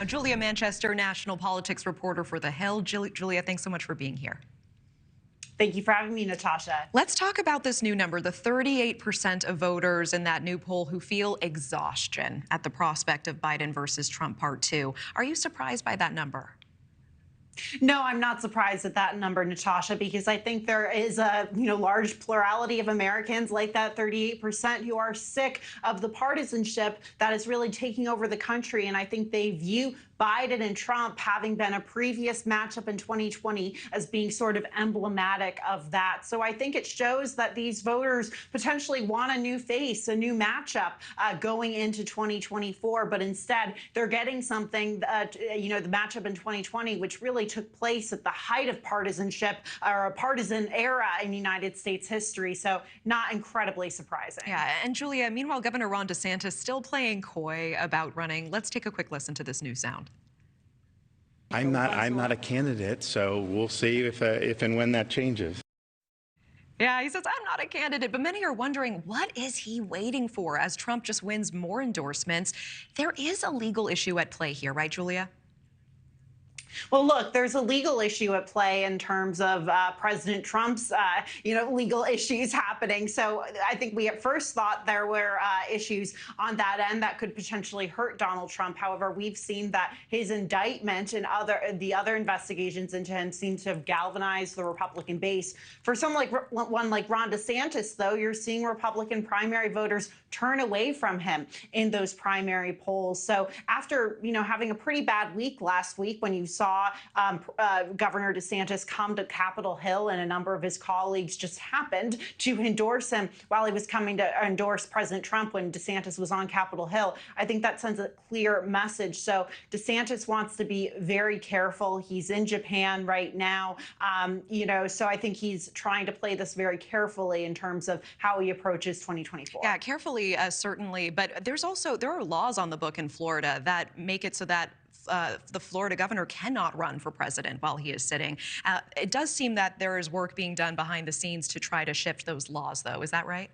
Julia Manchester, national politics reporter for The Hill. Julia, thanks so much for being here. Thank you for having me, Natasha. Let's talk about this new number, the 38% of voters in that new poll who feel exhaustion at the prospect of Biden versus Trump Part 2. Are you surprised by that number? No, I'm not surprised at that number, Natasha, because I think there is a large plurality of Americans, like that 38%, who are sick of the partisanship that is really taking over the country. And I think they view Biden and Trump having been a previous matchup in 2020 as being sort of emblematic of that. So I think it shows that these voters potentially want a new face, a new matchup going into 2024. But instead, they're getting something, the matchup in 2020, which really took place at the height of partisanship or a partisan era in United States history. So not incredibly surprising. Yeah, and Julia, meanwhile, Governor Ron DeSantis still playing coy about running. Let's take a quick listen to this new sound. I'm not a candidate, so we'll see if and when that changes. Yeah, he says, I'm not a candidate, but many are wondering, what is he waiting for as Trump just wins more endorsements? There is a legal issue at play here, right, Julia? Well, look, there's a legal issue at play in terms of President Trump's, legal issues happening. So I think we at first thought there were issues on that end that could potentially hurt Donald Trump. However, we've seen that his indictment and the other investigations into him seem to have galvanized the Republican base. For someone like Ron DeSantis, though, you're seeing Republican primary voters turn away from him in those primary polls. So after, having a pretty bad week last week when you saw Governor DeSantis come to Capitol Hill and a number of his colleagues just happened to endorse him while he was coming to endorse President Trump when DeSantis was on Capitol Hill, I think that sends a clear message. So DeSantis wants to be very careful. He's in Japan right now, so I think he's trying to play this very carefully in terms of how he approaches 2024. Yeah, carefully, certainly. But there are laws on the book in Florida that make it so that the Florida governor cannot run for president while he is sitting. It does seem that there is work being done behind the scenes to try to shift those laws, though. Is that right?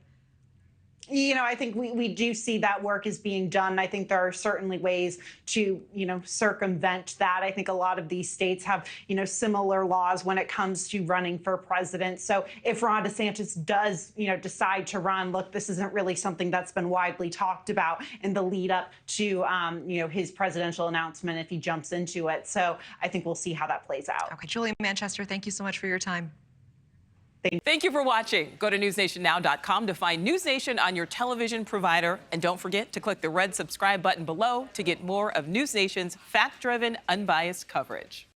I think we do see that work is being done. I think there are certainly ways to, circumvent that. I think a lot of these states have, similar laws when it comes to running for president. So if Ron DeSantis does, decide to run, look, this isn't really something that's been widely talked about in the lead up to, his presidential announcement if he jumps into it. So I think we'll see how that plays out. Okay, Julia Manchester, thank you so much for your time. Thank you for watching. Go to newsnationnow.com to find News Nation on your television provider. And don't forget to click the red subscribe button below to get more of News Nation's fact-driven, unbiased coverage.